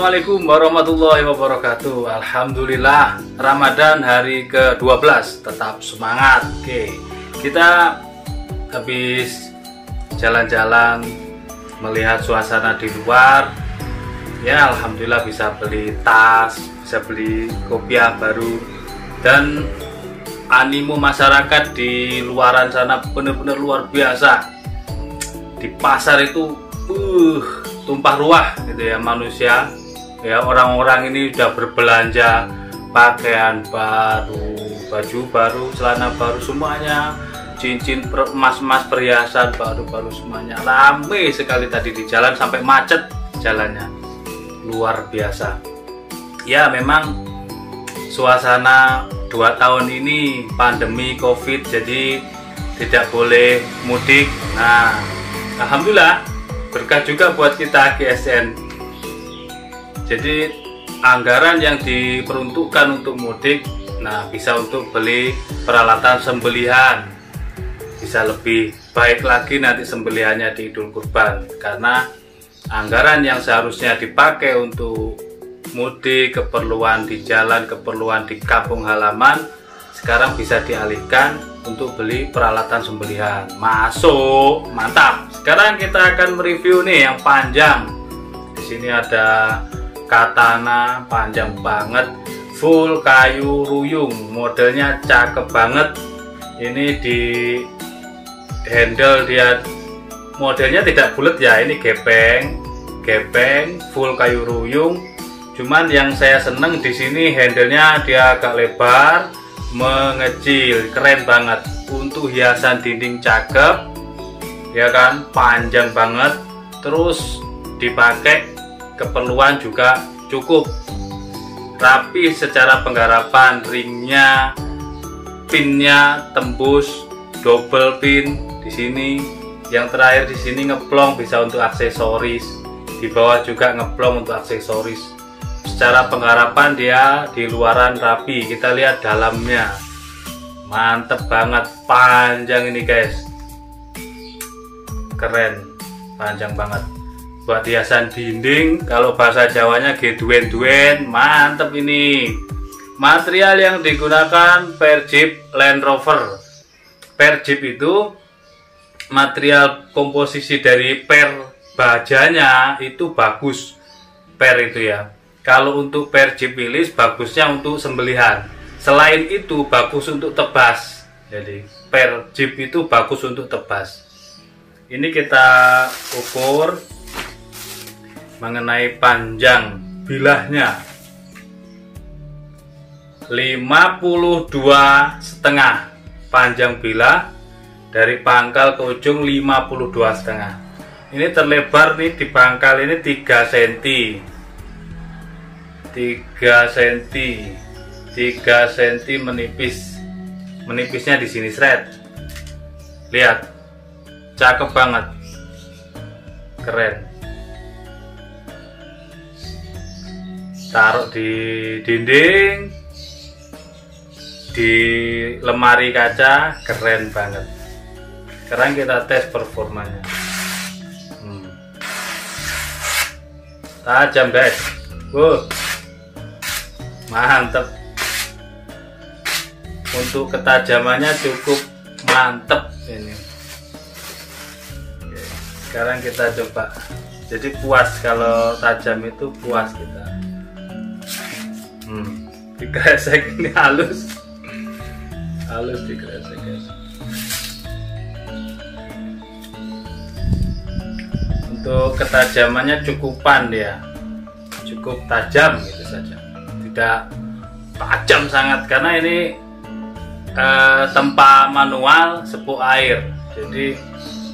Assalamualaikum warahmatullahi wabarakatuh. Alhamdulillah, Ramadan hari ke-12 tetap semangat. Oke, kita habis jalan-jalan melihat suasana di luar. Ya, alhamdulillah bisa beli tas, bisa beli kopiah baru, dan animo masyarakat di luaran sana benar-benar luar biasa. Di pasar itu tumpah ruah gitu ya manusia ya, orang-orang ini udah berbelanja pakaian baru, baju baru, celana baru, semuanya cincin, emas-emas, perhiasan baru-baru, semuanya ramai sekali tadi di jalan sampai macet jalannya, luar biasa ya. Memang suasana 2 tahun ini pandemi COVID, jadi tidak boleh mudik. Nah, alhamdulillah berkah juga buat kita GSN. Jadi anggaran yang diperuntukkan untuk mudik, nah bisa untuk beli peralatan sembelihan, bisa lebih baik lagi nanti sembelihannya di Idul Kurban, karena anggaran yang seharusnya dipakai untuk mudik, keperluan di jalan, keperluan di kampung halaman, sekarang bisa dialihkan untuk beli peralatan sembelihan. Masuk, mantap. Sekarang kita akan mereview nih yang panjang. Di sini ada katana panjang banget, full kayu ruyung, modelnya cakep banget. Ini di handle dia modelnya tidak bulat ya, ini gepeng, full kayu ruyung. Cuman yang saya seneng di sini handlenya dia agak lebar, mengecil, keren banget. Untuk hiasan dinding cakep ya kan, panjang banget, terus dipakai keperluan juga cukup rapi secara penggarapan. Ringnya, pinnya tembus, double pin di sini. Yang terakhir di sini ngeplong, bisa untuk aksesoris. Di bawah juga ngeplong untuk aksesoris. Secara penggarapan dia di luaran rapi. Kita lihat dalamnya, mantep banget, panjang ini guys, keren, panjang banget. Buat hiasan dinding, kalau bahasa Jawanya geduen-duen, mantep ini. Material yang digunakan per Jeep Land Rover. Per Jeep itu material komposisi dari per bajanya itu bagus, per itu ya. Kalau untuk per Jeep Willys bagusnya untuk sembelihan. Selain itu bagus untuk tebas. Jadi per Jeep itu bagus untuk tebas. Ini kita ukur mengenai panjang bilahnya 52,5 panjang bilah dari pangkal ke ujung 52,5. Ini terlebar nih di pangkal ini 3 cm. 3 cm menipis. Menipisnya di sini shred. Lihat. Cakep banget. Keren. Taruh di dinding, di lemari kaca, keren banget. Sekarang kita tes performanya. Tajam guys. Mantep. Untuk ketajamannya cukup mantep ini. Oke, sekarang kita coba. Jadi puas kalau tajam itu, puas kita. Dikresek ini halus dikresek guys. Untuk ketajamannya cukupan dia, cukup tajam gitu saja, tidak tajam sangat, karena ini tempa manual sepuk air, jadi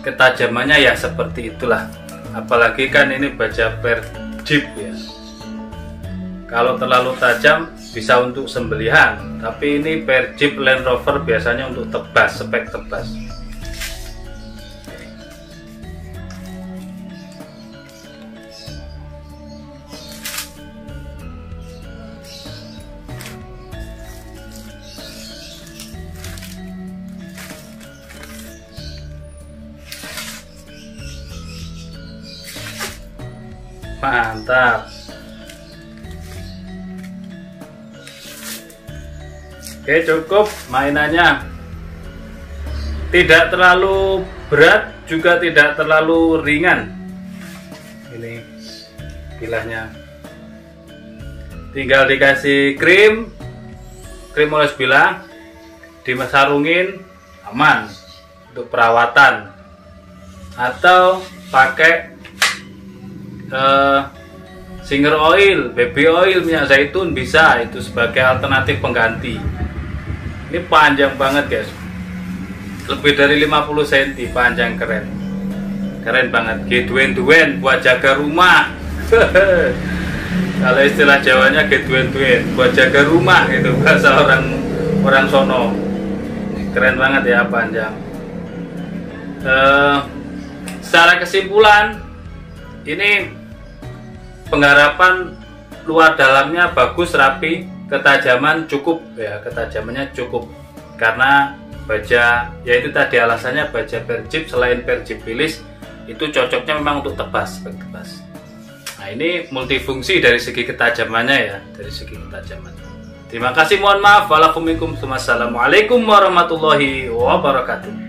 ketajamannya ya seperti itulah. Apalagi kan ini baja per Jeep ya, kalau terlalu tajam bisa untuk sembelihan, tapi ini per Jeep Land Rover biasanya untuk tebas, spek tebas. Mantap. Oke, cukup mainannya. Tidak terlalu berat, juga tidak terlalu ringan. Ini bilahnya. Tinggal dikasih krim oles bilah, dimasarungin, aman untuk perawatan. Atau pakai singer oil, baby oil, minyak zaitun bisa, itu sebagai alternatif pengganti. Ini panjang banget guys, lebih dari 50 cm, panjang, keren banget. Geduen-duen buat jaga rumah. Kalau istilah Jawanya geduen-duen buat jaga rumah, itu bahasa orang sono. Keren banget ya, panjang. Secara kesimpulan, ini penggarapan luar dalamnya bagus, rapi, ketajaman cukup ya, ketajamannya cukup. Karena baja, yaitu tadi alasannya baja Perjip selain Perjip Philips itu cocoknya memang untuk tebas. Nah, ini multifungsi dari segi ketajamannya ya, dari segi ketajaman. Terima kasih, mohon maaf. Wassalamualaikum warahmatullahi wabarakatuh.